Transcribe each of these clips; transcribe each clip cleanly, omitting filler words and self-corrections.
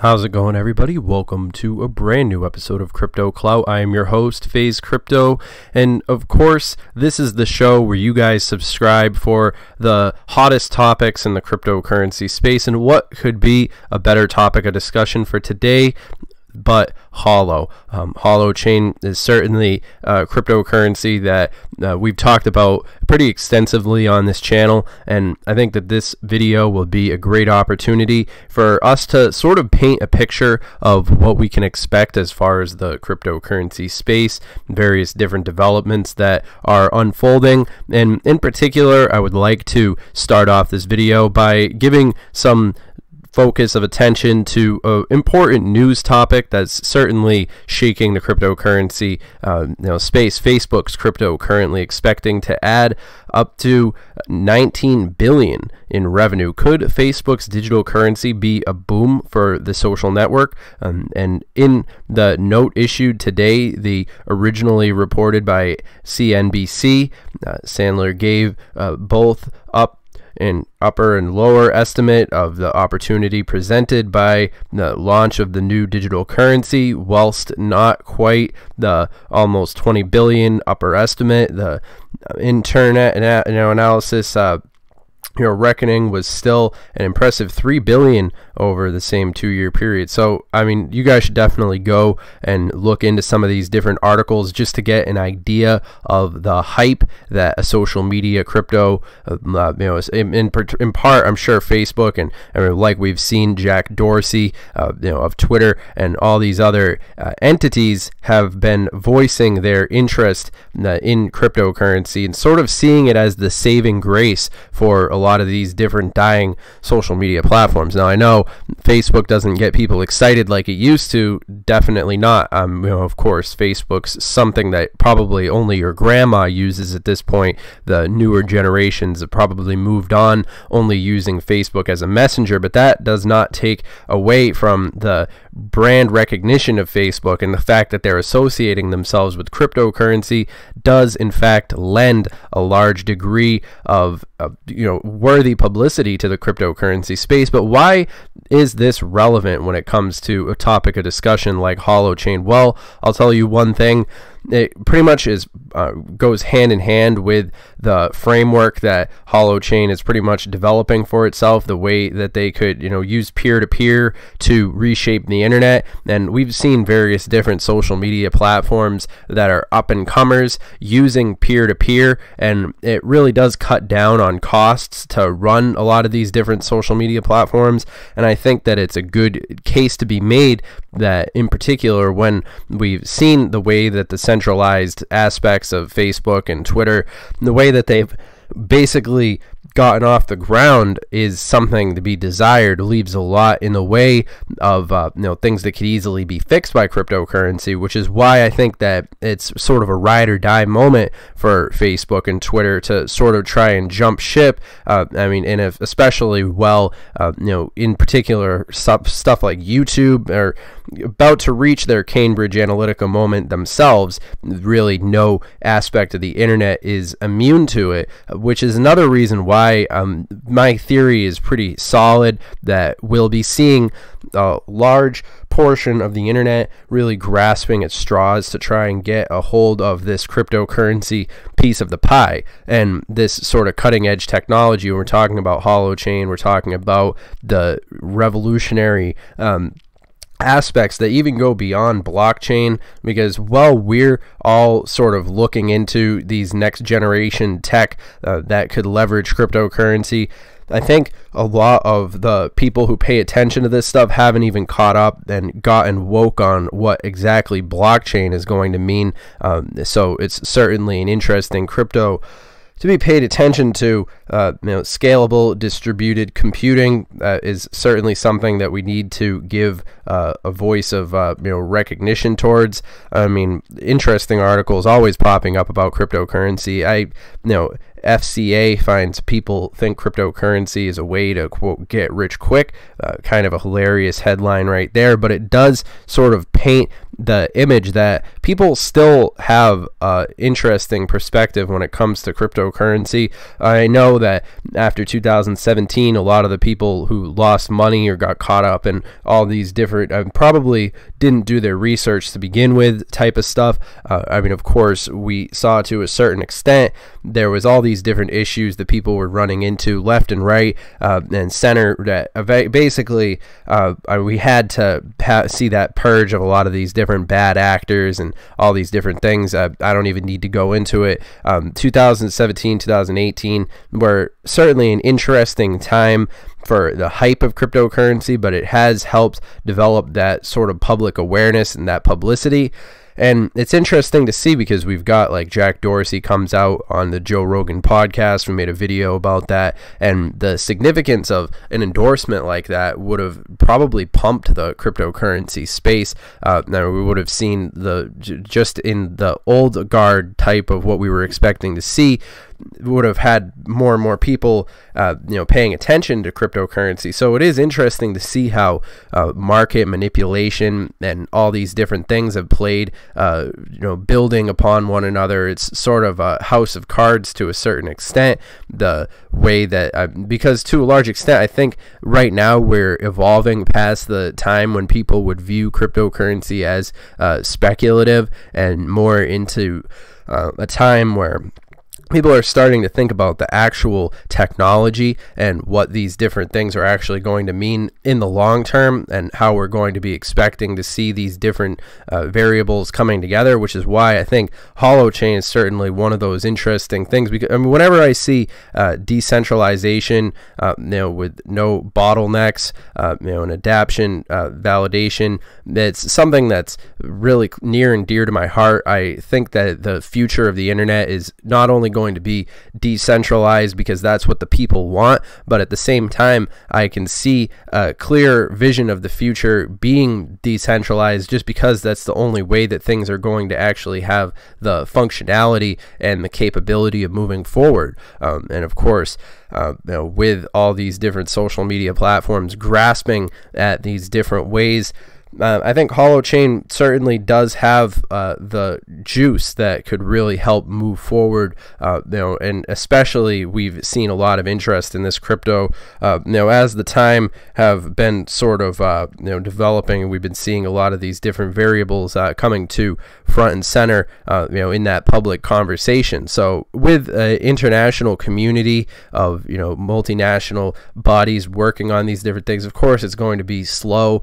How's it going, everybody? Welcome to a brand new episode of Crypto Clout. I am your host, FaZe Crypto, and of course, this is the show where you guys subscribe for the hottest topics in the cryptocurrency space, and what could be a better topic of discussion for today but HoloChain is certainly a cryptocurrency that we've talked about pretty extensively on this channel, and I think that this video will be a great opportunity for us to sort of paint a picture of what we can expect as far as the cryptocurrency space, various different developments that are unfolding. And in particular, I would like to start off this video by giving some focus of attention to an important news topic that's certainly shaking the cryptocurrency space. Facebook's crypto currently expecting to add up to 19 billion in revenue. Could Facebook's digital currency be a boom for the social network? And in the note issued today, the originally reported by CNBC, Sandler gave both upper and lower estimate of the opportunity presented by the launch of the new digital currency, whilst not quite the almost 20 billion upper estimate. The internet analysis reckoning was still an impressive 3 billion over the same 2-year period. So I mean, you guys should definitely go and look into some of these different articles just to get an idea of the hype that a social media crypto is in part. I'm sure Facebook and like we've seen Jack Dorsey of Twitter and all these other entities have been voicing their interest in cryptocurrency and sort of seeing it as the saving grace for a lot of these different dying social media platforms. Now, I know Facebook doesn't get people excited like it used to. Definitely not. Of course, Facebook's something that probably only your grandma uses at this point. The newer generations have probably moved on only using Facebook as a messenger, but that does not take away from the brand recognition of Facebook, and the fact that they're associating themselves with cryptocurrency does in fact lend a large degree of worthy publicity to the cryptocurrency space. But why is this relevant when it comes to a topic of discussion like HoloChain? Well, I'll tell you one thing. It pretty much goes hand in hand with the framework that HoloChain is pretty much developing for itself, the way that they could use peer-to-peer to reshape the internet. And we've seen various different social media platforms that are up-and-comers using peer-to-peer, and it really does cut down on costs to run a lot of these different social media platforms. And I think that it's a good case to be made that, in particular, when we've seen the way that the centralized aspects of Facebook and Twitter, the way that they've basically gotten off the ground is something to be desired, leaves a lot in the way of things that could easily be fixed by cryptocurrency, which is why I think that it's sort of a ride or die moment for Facebook and Twitter to sort of try and jump ship. Especially in particular stuff like YouTube are about to reach their Cambridge Analytica moment themselves. Really no aspect of the internet is immune to it, which is another reason why my theory is pretty solid that we'll be seeing a large portion of the internet really grasping at straws to try and get a hold of this cryptocurrency piece of the pie. And this sort of cutting edge technology, when we're talking about HoloChain, we're talking about the revolutionary aspects that even go beyond blockchain, because we're all sort of looking into these next generation tech that could leverage cryptocurrency. I think a lot of the people who pay attention to this stuff haven't even caught up and gotten woke on what exactly blockchain is going to mean. So it's certainly an interesting crypto to be paid attention to. Scalable distributed computing is certainly something that we need to give a voice of recognition towards. Interesting articles always popping up about cryptocurrency. FCA finds people think cryptocurrency is a way to, quote, get rich quick. Kind of a hilarious headline right there, but it does sort of paint the image that people still have interesting perspective when it comes to cryptocurrency. I know that after 2017, a lot of the people who lost money or got caught up in all these different, probably didn't do their research to begin with type of stuff. I mean, of course, we saw to a certain extent there was all these different issues that people were running into left and right and center, that basically we had to see that purge of a lot of these different bad actors and all these different things. I don't even need to go into it. 2017, 2018 were certainly an interesting time for the hype of cryptocurrency, but it has helped develop that sort of public awareness and that publicity. And it's interesting to see because we've got like Jack Dorsey comes out on the Joe Rogan podcast. We made a video about that, and the significance of an endorsement like that would have probably pumped the cryptocurrency space. Now we would have seen just in the old guard type of what we were expecting to see, would have had more and more people paying attention to cryptocurrency. So it is interesting to see how market manipulation and all these different things have played building upon one another. It's sort of a house of cards to a certain extent, the way that because to a large extent I think right now we're evolving past the time when people would view cryptocurrency as speculative and more into a time where people are starting to think about the actual technology and what these different things are actually going to mean in the long term, and how we're going to be expecting to see these different variables coming together, which is why I think HoloChain is certainly one of those interesting things. Because I mean, whenever I see decentralization, with no bottlenecks, an adaptation, validation, it's something that's really near and dear to my heart. I think that the future of the internet is not only going to be decentralized because that's what the people want, but at the same time I can see a clear vision of the future being decentralized just because that's the only way that things are going to actually have the functionality and the capability of moving forward. And of course, with all these different social media platforms grasping at these different ways, I think HoloChain certainly does have the juice that could really help move forward, and especially we've seen a lot of interest in this crypto, as the time have been sort of, developing, and we've been seeing a lot of these different variables coming to front and center, in that public conversation. So with an international community of, multinational bodies working on these different things, of course, it's going to be slow,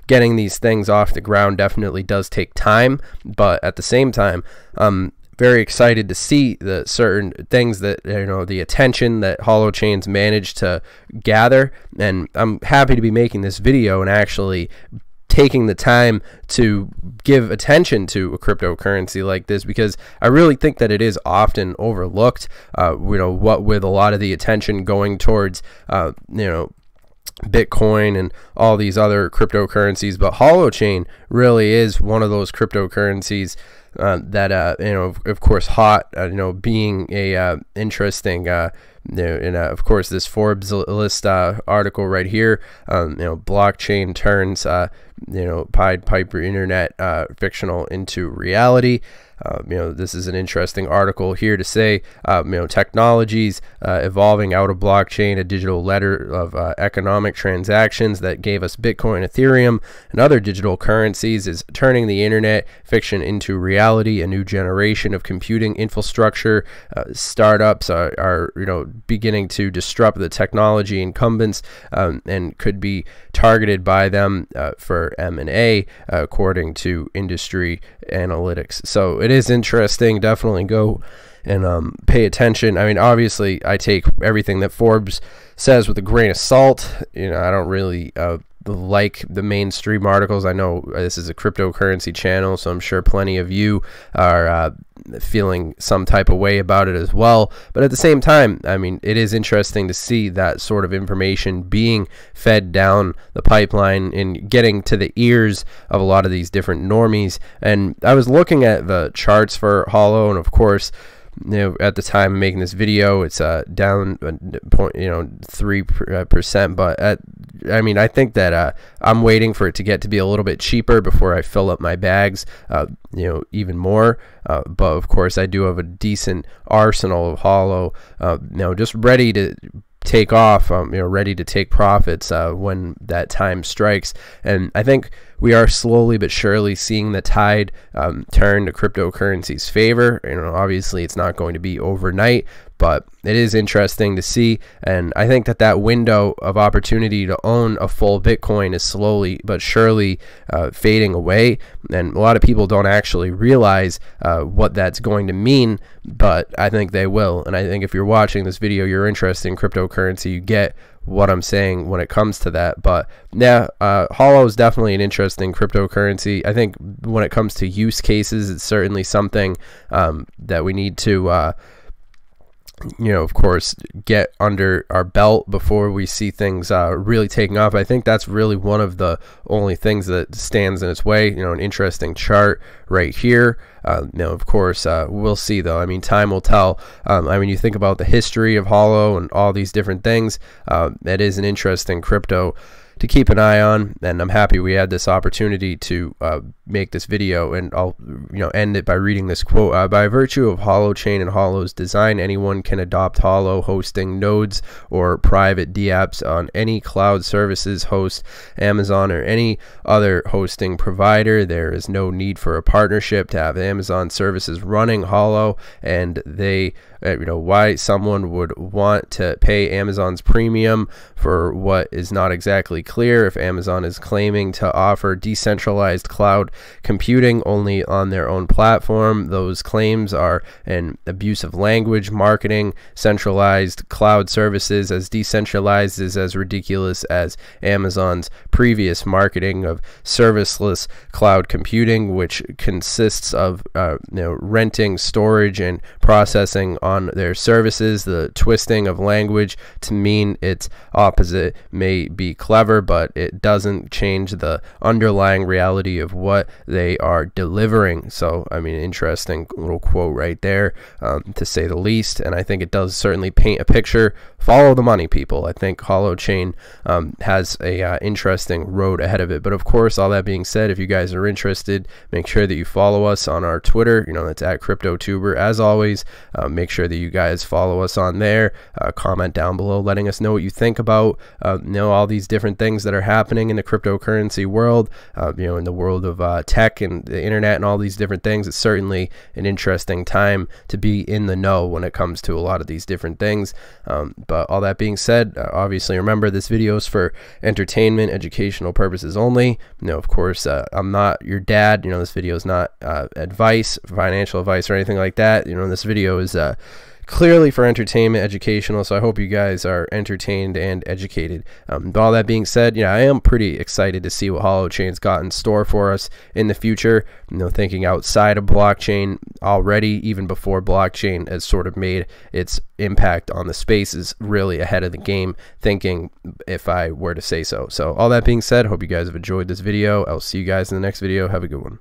getting these things off the ground definitely does take time, but at the same time, I'm very excited to see the certain things that, the attention that HoloChain's managed to gather, and I'm happy to be making this video and actually taking the time to give attention to a cryptocurrency like this, because I really think that it is often overlooked, what with a lot of the attention going towards, Bitcoin and all these other cryptocurrencies, but HoloChain really is one of those cryptocurrencies that of course hot, being a interesting of course this Forbes list article right here, blockchain turns Pied Piper internet fictional into reality. This is an interesting article here to say, technologies evolving out of blockchain, a digital ledger of economic transactions that gave us Bitcoin, Ethereum, and other digital currencies, is turning the internet fiction into reality. A new generation of computing infrastructure startups are beginning to disrupt the technology incumbents, and could be targeted by them for M&A, according to industry analytics. So it is interesting. Definitely go and pay attention. I mean, obviously I take everything that Forbes says with a grain of salt. I don't really like the mainstream articles. I know this is a cryptocurrency channel, so I'm sure plenty of you are feeling some type of way about it as well. But at the same time, I mean, it is interesting to see that sort of information being fed down the pipeline and getting to the ears of a lot of these different normies. And I was looking at the charts for Holo, and of course, at the time of making this video, it's down 3%, but I think that I'm waiting for it to get to be a little bit cheaper before I fill up my bags, even more. But of course, I do have a decent arsenal of Holo, just ready to take off, ready to take profits when that time strikes. And I think we are slowly but surely seeing the tide turn to cryptocurrency's favor. Obviously it's not going to be overnight, but it is interesting to see. And I think that window of opportunity to own a full Bitcoin is slowly but surely fading away. And a lot of people don't actually realize what that's going to mean, but I think they will. And I think if you're watching this video, you're interested in cryptocurrency, you get what I'm saying when it comes to that. But yeah, Holo is definitely an interesting cryptocurrency. I think when it comes to use cases, it's certainly something that we need to of course, get under our belt before we see things really taking off. I think that's really one of the only things that stands in its way. An interesting chart right here. Of course, we'll see though. Time will tell. You think about the history of Holo and all these different things. That is an interesting crypto to keep an eye on, and I'm happy we had this opportunity to make this video. And I'll end it by reading this quote. By virtue of HoloChain and Holo's design, anyone can adopt Holo hosting nodes or private dApps on any cloud services host, Amazon or any other hosting provider. There is no need for a partnership to have Amazon services running Holo, and they why someone would want to pay Amazon's premium for what is not exactly clear. If Amazon is claiming to offer decentralized cloud computing only on their own platform, those claims are an abuse of language. Marketing centralized cloud services as decentralized is as ridiculous as Amazon's previous marketing of serviceless cloud computing, which consists of renting storage and processing on their services. The twisting of language to mean its opposite may be clever, but it doesn't change the underlying reality of what they are delivering. So interesting little quote right there, to say the least. And I think it does certainly paint a picture. Follow the money, people. I think HoloChain has a interesting road ahead of it. But of course, all that being said, if you guys are interested, make sure that you follow us on our Twitter. That's at CryptoTuber. As always, make sure that you guys follow us on there. Comment down below letting us know what you think about all these different things that are happening in the cryptocurrency world, in the world of tech and the internet and all these different things. It's certainly an interesting time to be in the know when it comes to a lot of these different things. But all that being said, obviously remember, this video is for entertainment, educational purposes only. Of course, I'm not your dad. This video is not advice, financial advice, or anything like that. This video is clearly for entertainment, educational, so I hope you guys are entertained and educated. But all that being said, I am pretty excited to see what HoloChain's got in store for us in the future. Thinking outside of blockchain already, even before blockchain has sort of made its impact on the space, is really ahead of the game thinking, if I were to say so. So all that being said, hope you guys have enjoyed this video. I'll see you guys in the next video. Have a good one.